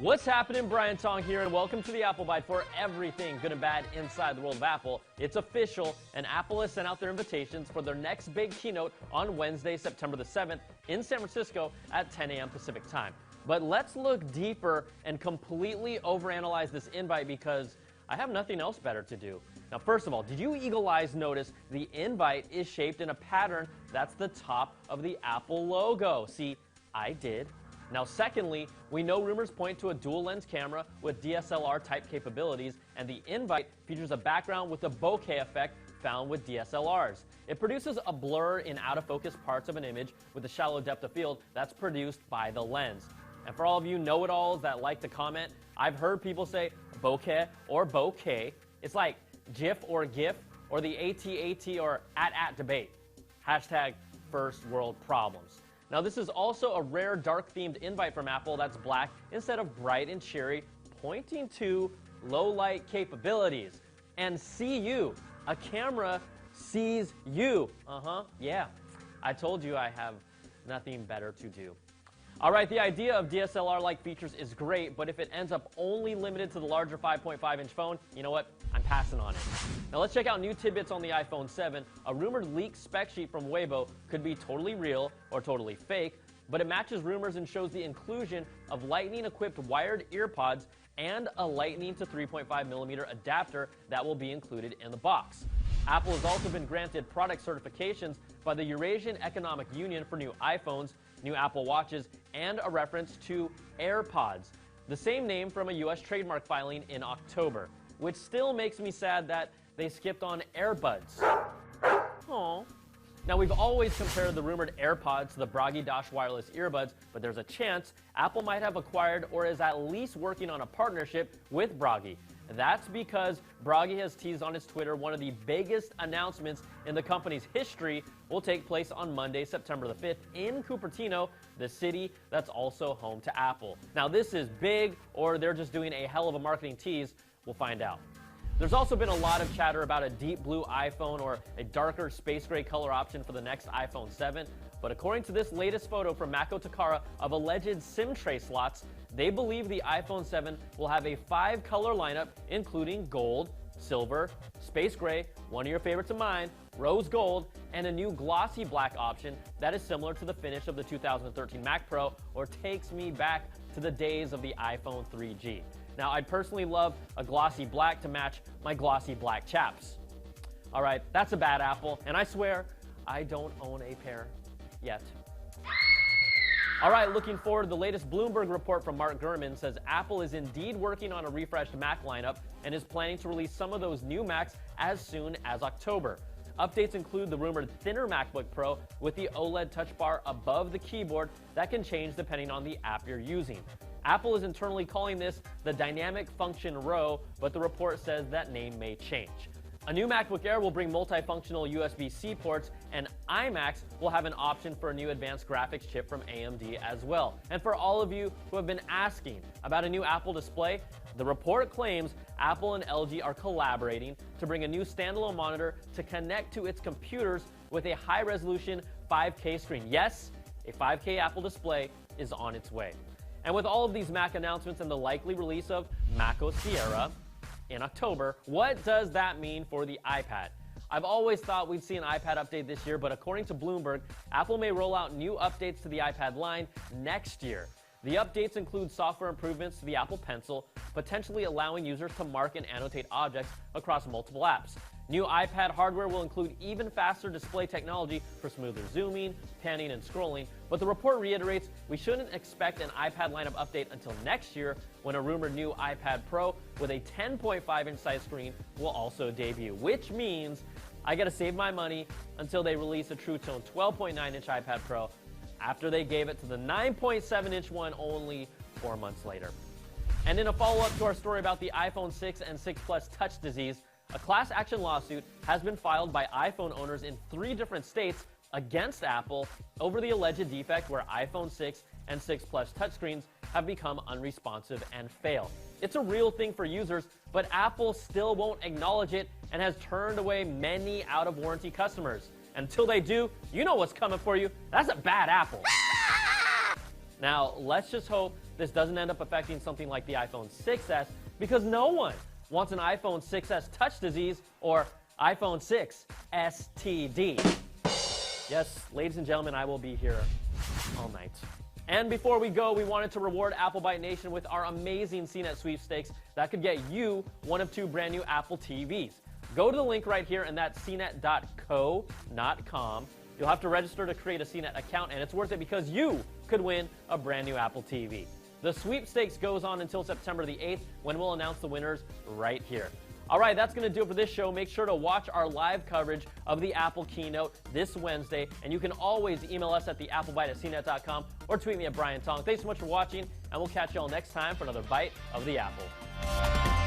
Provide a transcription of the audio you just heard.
What's happening? Brian Tong here, and welcome to the Apple Bite for everything good and bad inside the world of Apple. It's official, and Apple has sent out their invitations for their next big keynote on Wednesday, September the 7th in San Francisco at 10 a.m. Pacific time. But let's look deeper and completely overanalyze this invite because I have nothing else better to do. Now, first of all, did you eagle eyes notice the invite is shaped in a pattern that's the top of the Apple logo? See, I did. Now, secondly, we know rumors point to a dual-lens camera with DSLR-type capabilities, and the invite features a background with a bokeh effect found with DSLRs. It produces a blur in out-of-focus parts of an image with a shallow depth of field that's produced by the lens. And for all of you know-it-alls that like to comment, I've heard people say bokeh or bokeh. It's like GIF or GIF or the AT or at debate. Hashtag first world problems. Now, this is also a rare dark-themed invite from Apple that's black instead of bright and cheery, pointing to low-light capabilities. And see you. A camera sees you. Yeah. I told you I have nothing better to do. All right, the idea of DSLR-like features is great, but if it ends up only limited to the larger 5.5-inch phone, you know what? I'm passing on it. Now let's check out new tidbits on the iPhone 7. A rumored leaked spec sheet from Weibo could be totally real or totally fake, but it matches rumors and shows the inclusion of Lightning-equipped wired earpods and a Lightning to 3.5mm adapter that will be included in the box. Apple has also been granted product certifications by the Eurasian Economic Union for new iPhones, new Apple Watches, and a reference to AirPods, the same name from a U.S. trademark filing in October, which still makes me sad that they skipped on AirBuds. Aww. Now, we've always compared the rumored AirPods to the Bragi Dash wireless earbuds, but there's a chance Apple might have acquired or is at least working on a partnership with Bragi. That's because Bragi has teased on his Twitter one of the biggest announcements in the company's history will take place on Monday, September the 5th in Cupertino, the city that's also home to Apple. Now, this is big, or they're just doing a hell of a marketing tease. We'll find out. There's also been a lot of chatter about a deep blue iPhone or a darker space gray color option for the next iPhone 7. But according to this latest photo from Mako Takara of alleged SIM tray slots, they believe the iPhone 7 will have a 5-color lineup, including gold, silver, space gray, one of your favorites of mine, rose gold, and a new glossy black option that is similar to the finish of the 2013 Mac Pro or takes me back to the days of the iPhone 3G. Now, I'd personally love a glossy black to match my glossy black chaps. All right, that's a bad apple, and I swear I don't own a pair yet. All right, looking forward, the latest Bloomberg report from Mark Gurman says Apple is indeed working on a refreshed Mac lineup and is planning to release some of those new Macs as soon as October. Updates include the rumored thinner MacBook Pro with the OLED touch bar above the keyboard that can change depending on the app you're using. Apple is internally calling this the Dynamic Function Row, but the report says that name may change. A new MacBook Air will bring multifunctional USB-C ports, and iMacs will have an option for a new advanced graphics chip from AMD as well. And for all of you who have been asking about a new Apple display, the report claims Apple and LG are collaborating to bring a new standalone monitor to connect to its computers with a high-resolution 5K screen. Yes, a 5K Apple display is on its way. And with all of these Mac announcements and the likely release of Mako Sierra in October, what does that mean for the iPad? I've always thought we'd see an iPad update this year, but according to Bloomberg, Apple may roll out new updates to the iPad line next year. The updates include software improvements to the Apple Pencil, potentially allowing users to mark and annotate objects across multiple apps. New iPad hardware will include even faster display technology for smoother zooming, panning, and scrolling, but the report reiterates we shouldn't expect an iPad lineup update until next year when a rumored new iPad Pro with a 10.5-inch size screen will also debut, which means I gotta save my money until they release a True Tone 12.9-inch iPad Pro after they gave it to the 9.7-inch one only 4 months later. And in a follow-up to our story about the iPhone 6 and 6 Plus touch disease, a class action lawsuit has been filed by iPhone owners in 3 different states against Apple over the alleged defect where iPhone 6 and 6 Plus touchscreens have become unresponsive and fail. It's a real thing for users, but Apple still won't acknowledge it and has turned away many out-of-warranty customers. Until they do, you know what's coming for you. That's a bad apple. Now, let's just hope this doesn't end up affecting something like the iPhone 6s because no one wants an iPhone 6s touch disease or iPhone 6 STD. Yes, ladies and gentlemen, I will be here all night. And before we go, we wanted to reward Applebite Nation with our amazing CNET sweepstakes that could get you one of 2 brand new Apple TVs. Go to the link right here, and that's cnet.co, not com. You'll have to register to create a CNET account, and it's worth it because you could win a brand new Apple TV. The sweepstakes goes on until September the 8th, when we'll announce the winners right here. All right, that's going to do it for this show. Make sure to watch our live coverage of the Apple keynote this Wednesday, and you can always email us at theapplebite@cnet.com or tweet me at Brian Tong. Thanks so much for watching, and we'll catch you all next time for another bite of the Apple.